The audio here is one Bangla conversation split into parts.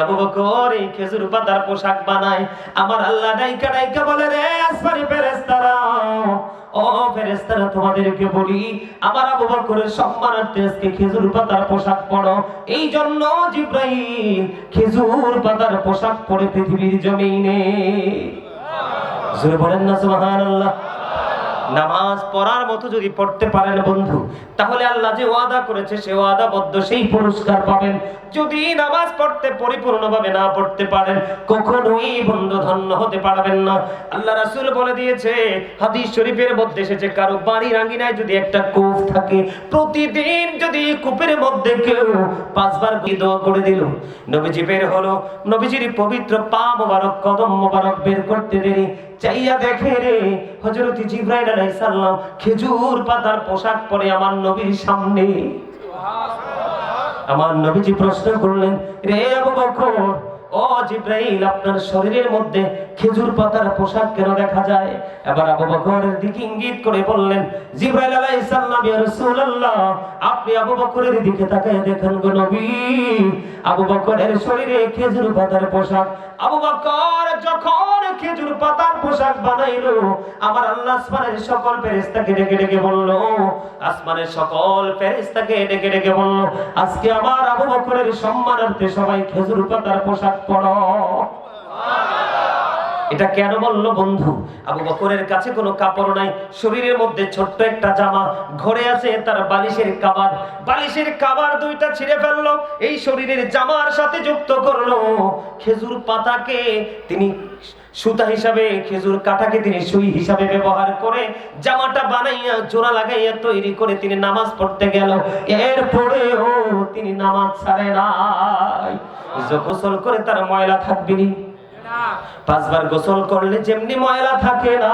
আবু বকর এই খেজুর পাতার পোশাক বানায়। আমার আল্লাহ ডাইকা ডাইকা বলে, রে আসমানি ফেরেশতারা, ও ফেরেশতারা, তোমাদেরকে বলি আমার আবু বকরের সম্মানার্থে আজকে খেজুর পাতার পোশাক পরো। এই জন্য জিবরাইল খেজুর পাতার পোশাক পরে পৃথিবীর জমিনে, জোরে বলেন না সুবহানাল্লাহ। নামাজ পড়ার মতো যদি পড়তে পারেন বন্ধু, তাহলে আল্লাহ যে ওয়াদা করেছে সে ওয়াদাবদ্ধ সেই পুরস্কার পাবেন। যদি নামাজ পড়তে পরিপূর্ণভাবে না পড়তে পারেন, কখনোই বন্ধু ধন্য হতে পারবেন না। আল্লাহ রাসূল বলে দিয়েছে, হাদিস শরীফের মধ্যে এসেছে, কারো বাড়ির আঙ্গিনায় যদি একটা কূপ থাকে, প্রতিদিন যদি কূপের মধ্যে কেউ 5 বার দোয়া করে দিল, নবীজি বের হলো, নবীজির পবিত্র পা মোবারক, কদম মোবারক বের করতে দেরি, চাইয়া দেখে রে হযরত জিবরাইল আলাইহিস সালাম খেজুর পাতার পোশাক পরে আমার নবীর সামনে। আমার নবীজি প্রশ্ন করলেন, রে আবু বকর, ও জিবরাইল, আপনার শরীরের মধ্যে খেজুর পাতার পোশাক কেন দেখা যায়? এবার আবু বকরের দিকে ইঙ্গিত করে বললেন, জিবরাইল আলাইহিস সালাম, ইয়া রাসূলুল্লাহ, আপনি আবু বকরের দিকে তাকায় দেখেন গো নবী, আবু বকরের শরীরে খেজুর পাতার পোশাক। আবু বকর যখন খেজুর পাতার পোশাক বানাইলো, আমার আল্লাহ আসমানের সকল ফেরেশতাকে ডেকে ডেকে বলল, আসমানের সকল ফেরেশতাকে ডেকে ডেকে বলল, আজকে আমার আবু বকরের সম্মানার্থে সবাই খেজুর পাতার পোশাক পরো। এটা কেন বললো বন্ধু? আবু বকরের কাছে কোনো কাপড় নাই, শরীরের মধ্যে ছোট্ট একটা জামা, ঘরে আছে তার বালিশের কাবার, বালিশের কাবার দুইটা ছিঁড়ে ফেললো, এই শরীরের জামার সাথে যুক্ত করলো খেজুর পাতাকে, তিনি সুতা হিসাবে, খেজুর কাটাকে তিনি সুই হিসাবে ব্যবহার করে জামাটা বানাইয়া জোড়া লাগাইয়া তৈরি করে তিনি নামাজ পড়তে গেল। এরপরেও তিনি নামাজ ছাড়ে নাই। গোসল করে তার ময়লা থাকবে না, 5 বার গোসল করলে যেমনি ময়লা থাকে না,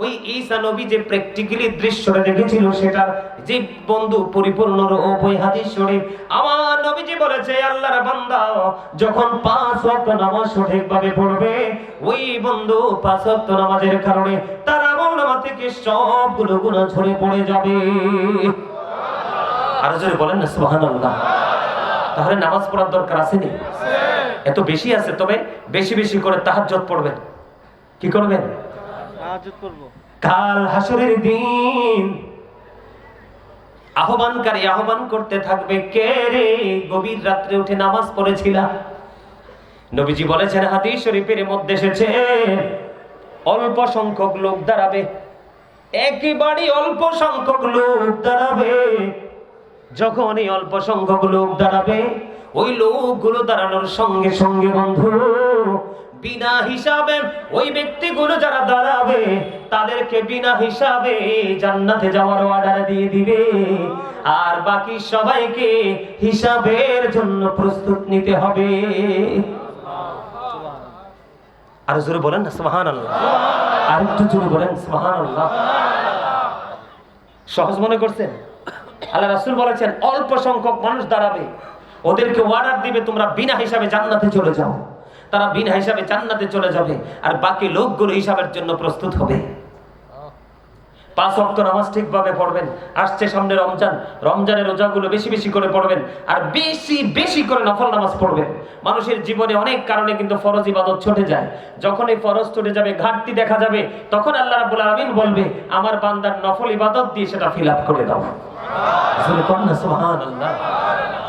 ওই ঈসা নবী যে প্র্যাকটিক্যালি দৃশ্যটা দেখেছিল, সেটা যে বন্ধু পরিপূর্ণ রূপ ওই হাদিস শরীফ। আমার নবীজি বলেছে, আল্লাহর বান্দা যখন 5 ওয়াক্ত নামাজ সঠিকভাবে পড়বে, ওই বন্ধু 5 ওয়াক্ত নামাজের কারণে তার আমলনামা থেকে সবগুলো গুনাহ ঝরে পড়ে যাবে। আর জোরে বলেন না সুবহানাল্লাহ। তাহলে নামাজ পড়ার দরকার আছে না? এত বেশি আছে। তবে বেশি বেশি করে তাহাজ্জুদ পড়বেন। কি করবেন? তাহাজ্জুদ করব। কাল হাসরের দিন আহ্বানকারী আহ্বান করতে থাকবে, কে রে গভীর রাত্রে উঠে নামাজ পড়েছিলা? নবীজি বলেছেন, হাদিস শরীফের মধ্যে এসেছে, অল্প সংখ্যক লোক দাঁড়াবে, একেবারে অল্প সংখ্যক লোক দাঁড়াবে। যখন এই অল্প সংখ্যক লোক দাঁড়াবে, ওই লোকগুলো দাঁড়ানোর সঙ্গে সঙ্গে বন্ধু বিনা হিসাবে ওই ব্যক্তিগুলো যারা দাঁড়াবে তাদেরকে বিনা হিসাবে জান্নাতে যাওয়ার অর্ডার দিয়ে দিবে, আর বাকি সবাইকে হিসাবের জন্য প্রস্তুত নিতে হবে। আর জোরে বলেন না সুবহানাল্লাহ। আর একটু জোরে বলেন সুবহানাল্লাহ। সহজ মনে করছেন? আল্লাহ রাসূল বলেছেন, অল্প সংখ্যক মানুষ দাঁড়াবে, ওদেরকে অর্ডার দিবে, তোমরা বিনা হিসাবে জান্নাতে চলে যাও। তারা বিনা হিসাবে জান্নাতে চলে যাবে, আর বাকি লোকগুলো হিসাবের জন্য প্রস্তুত হবে। 5 ওয়াক্ত নামাজ ঠিকভাবে পড়বেন। আসছে সামনে রমজান, রমজানের রোজাগুলো বেশি বেশি করে পড়বেন, আর বেশি বেশি করে নফল নামাজ পড়বেন। মানুষের জীবনে অনেক কারণে কিন্তু ফরজ ইবাদত ছুটে যায়। যখন এই ফরজ ছুটে যাবে, ঘাটতি দেখা যাবে, তখন আল্লাহ রাব্বুল আলামিন বলবে, আমার বান্দার নফল ইবাদত দিয়ে সেটা ফিল আপ করে দাও। সুবহানাল্লাহ।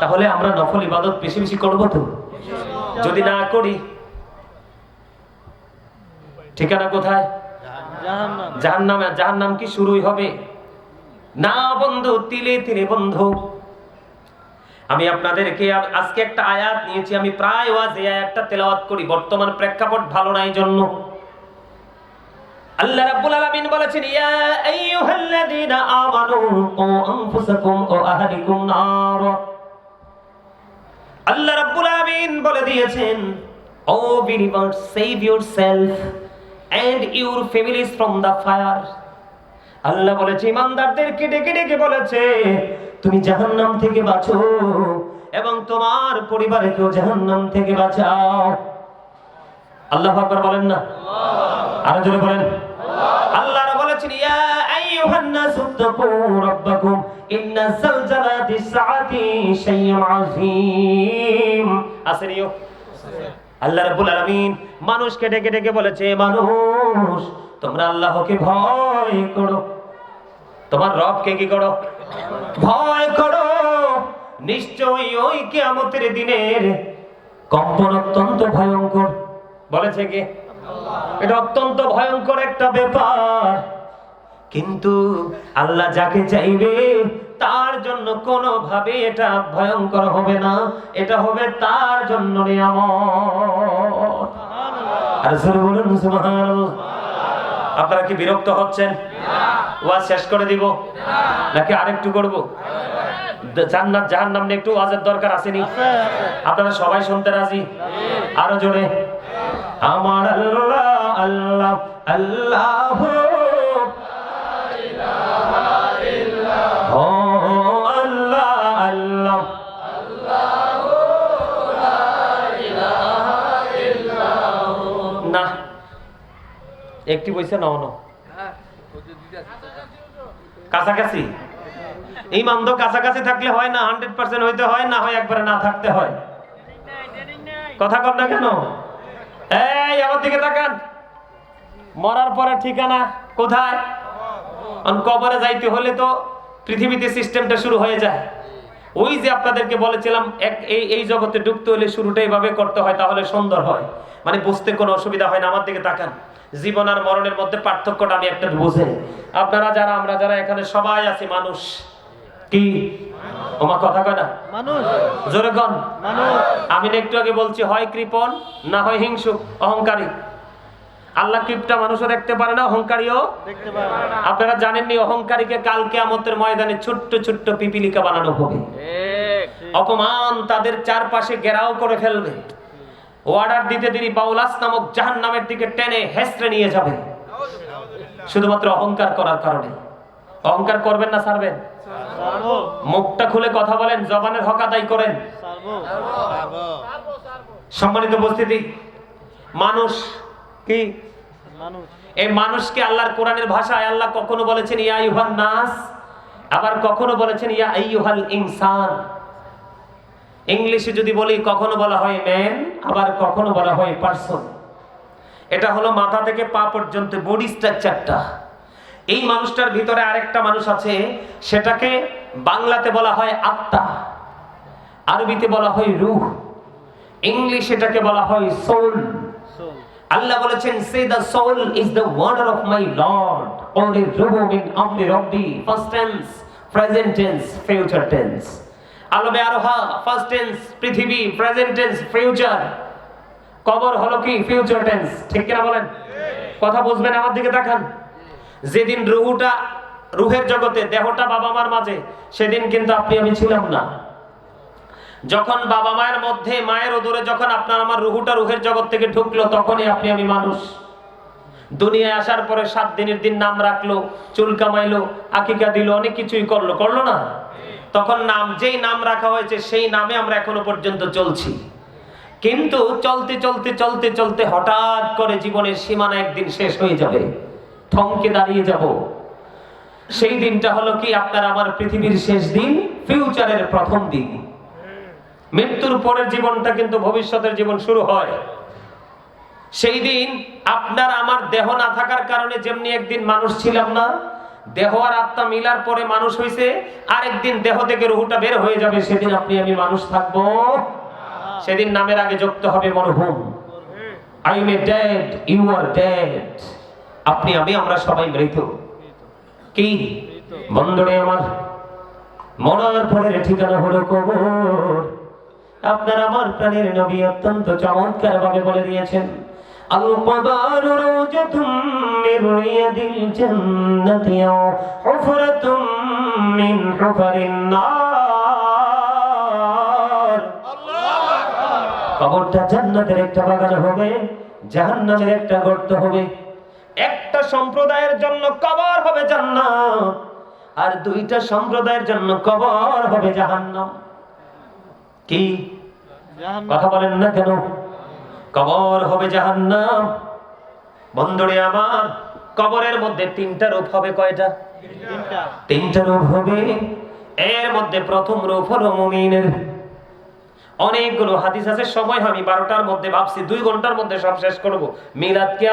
তাহলে আমরা নফল ইবাদত বেশি বেশি করবো তো? যদি না করি, ঠিকানা কোথায়? জাহান্নামে। জাহান্নাম কি শুরুই হবে? না বন্ধু, তিলে তিলে বন্ধু। আমি আপনাদেরকে আজকে একটা আয়াত নিয়েছি, আমি প্রায় ওয়াজে আয়াতটা তেলাওয়াত করি, বর্তমান প্রেক্ষাপট ভালো নাই জন্য। আল্লাহ রাব্বুল আলামিন বলেছেন, ইয়া আইয়ুহাল্লাযীনা আমানু কু আনফুসাকুম ওয়া আহলিকুম নার। আল্লাহ রাব্বুল আলামিন বলে দিয়েছেন, ও believers, save yourself and your families from the fire. আল্লাহ বলেছে, ইমানদারদেরকে ডেকে ডেকে বলেছে, তুমি জাহান্নাম থেকে বাঁচো এবং তোমার পরিবারকেও জাহান্নাম থেকে বাঁচাও। আল্লাহু আকবার বলেন না? আরো জোরে বলেন। আল্লাহ বলেছেন, ইয়া আইয়ুহান নাসু তাকু রাব্বাকুম ইন্না জালজালাতিস সাআতি শাইউন আযীম। আসেনিও আল্লাহ রাব্বুল আলামিন মানুষকে ডেকে ডেকে বলেছে, মানুষ তোমরা আল্লাহকে ভয় করো, তোমার রবকে কি করো? ভয় করো। নিশ্চয়ই ওই কিয়ামতের দিনের কম্পন অত্যন্ত ভয়ঙ্কর। বলেছে কি? এটা অত্যন্ত ভয়ঙ্কর একটা ব্যাপার। কিন্তু আল্লাহ যাকে চাইবে তার জন্য কোনোভাবে এটা ভয়ঙ্কর হবে না, এটা হবে তার জন্য নিয়ামত। আর জোরে বলুন সুবহানাল্লাহ। আপনারা কি বিরক্ত হচ্ছেন? ওয়াজ শেষ করে দিব নাকি আরেকটু করব? জান্নাত জাহান্নাম নিয়ে একটু ওয়াজের দরকার আসেনি? আপনারা সবাই শুনতে রাজি? আরো জোরে। আমার আল্লাহ আল্লাহ আল্লাহ, ও আল্লাহ আল্লাহ, না একটি বইছে না অন কাছাকাছি। ইমান তো কাছাকাছি থাকলে হয় না, 100% হইতে হয়, না হয় একবারে না থাকতে হয়। কথা কর না কেন? এই আমার দিকে তাকান। মরার পরে ঠিকানা কোথায়? কবরে যাইতে হলে তো পৃথিবীতে সিস্টেমটা শুরু হয়ে যায়। ওই যে আপনাদেরকে বলেছিলাম এই জগতে ঢুকতে হলে শুরুটা এইভাবে করতে হয়, তাহলে সুন্দর হয়, মানে বুঝতে কোনো অসুবিধা হয় না। আমার দিকে তাকান। জীবন আর মরণের মধ্যে পার্থক্যটা আমি একটা বুঝে। আপনারা যারা, আমরা যারা এখানে সবাই আছি মানুষ। কি ওমা কথা কয় না? মানুষ। জোরে কোন মানুষ? আমি একটু আগে বলছি, হয় কৃপণ না হয় হিংসুক, অহংকারী। আল্লাহ কিপটা মানুষও দেখতে পারে না, অহংকারীও দেখতে পারে না। আপনারা জানেননি অহংকারীকে কাল কিয়ামতের ময়দানে ছোট্ট ছোট্ট পিপিলিকা বানানো হবে। অপমান তাদের চারপাশে ঘেরাও করে ফেলবে। অর্ডার দিতে দেরি বাউলাস নামক জাহান্নামের দিকে টেনে হেসড়ে নিয়ে যাবে, শুধুমাত্র অহংকার করার কারণে। অহংকার করবেন না ছাড়বেন? মুখটা খুলে কথা বলেন, জবানের হক আদায় করেন। সম্মানিত উপস্থিতি, মানুষ কি? এই মানুষকে আল্লাহর কোরআনের ভাষায় আল্লাহ কখনো বলেছেন ইয়া আইয়ুহান নাস, আবার কখনো বলেছেন ইয়া আইয়ুহাল ইনসান। ইংলিশে যদি বলি, কখনো বলা হয় ম্যান, আবার কখনো বলা হয় পারসন। এটা হলো মাথা থেকে পা পর্যন্ত বডি স্ট্রাকচারটা। এই মানুষটার ভিতরে আরেকটা মানুষ আছে, সেটাকে বাংলাতে বলা হয় আত্মা, আরবিতে বলা হয় রূহ, ইংলিশে এটাকে বলা হয় সোল। আল্লাহ বলেছেন, say the soul is the wonder of my Lord, only ruhu min amri rabbi, past tense, present tense, future tense. আলবে আরোহা ফার্স্ট টেন্স, পৃথিবী প্রেজেন্ট টেন্স, ফিউচার। কবর হলো কি? Future tense. ঠিক কিনা বলেন? কথা বুঝবেন? আমার দিকে তাকান। যেদিন রুহুটা, রুহের জগতে, দেহটা বাবা মার মাঝে, সেদিন কিন্তু আপনি আমি ছিলাম না। যখন বাবা মায়ের মধ্যে, মায়ের ওদরে যখন আপনার আমার রুহুটা রুহের জগৎ থেকে ঢুকলো, তখনই আপনি আমি মানুষ। দুনিয়ায় আসার পরে 7 দিনের দিন নাম রাখলো, চুল কামাইলো, আকিকা দিল, অনেক কিছুই করলো, করলো না? তখন নাম, যেই নাম রাখা হয়েছে সেই নামে আমরা এখনো পর্যন্ত চলছি। কিন্তু চলতে চলতে চলতে চলতে হঠাৎ করে জীবনের সীমানা একদিন শেষ হয়ে যাবে, থমকে দাঁড়িয়ে যাব। সেই দিনটা হলো কি? আপনার আমার পৃথিবীর শেষ দিন, ফিউচারের প্রথম দিন। মৃত্যুর পরের জীবনটা কিন্তু ভবিষ্যতের জীবন শুরু হয়। সেই দিন আপনার আমার দেহ না থাকার কারণে যেমনি একদিন মানুষ ছিলাম না, দেহ আর আত্মা মিলার পরে মানুষ হইছে, আরেকদিন দেহ থেকে রুহুটা বের হয়ে যাবে, সেদিন আপনি আমি মানুষ থাকবো। সেদিন নামের আগে যুক্ত হবে মরহুম। I am dead, you are dead. আপনি আমি, আমরা সবাই মৃত। কি বন্ধুরে আমার, মরার পরের ঠিকানা হলো কবর। আপনার আমার প্রাণের নবী অত্যন্ত চমৎকার ভাবে বলে দিয়েছেন, আল কবরু রাওজাতুম মির রিয়াদিল জান্নাতি আও হুফরাতুম মিন হুফারিন নার। কবরটা জান্নাতের একটা বাগান হবে, জাহান্নামের একটা গর্ত হবে। একটা সম্প্রদায়ের জন্য কবর হবে জান্নাত, আর দুইটা সম্প্রদায়ের জন্য কবর হবে জাহান্নাম। কি কথা বলেন না কেন? কবর হবে জাহান্নাম। বন্ধুরে আমার, কবরের মধ্যে 3টা রূপ হবে। কয়টা? 3টা রূপ হবে। এর মধ্যে প্রথম রূপ হলো মুমিনের। অনেকগুলো হাদিস আছে, সময় আমি 12টার মধ্যে ভাবছি 2 ঘন্টার মধ্যে সব শেষ করব। মিলাদ কি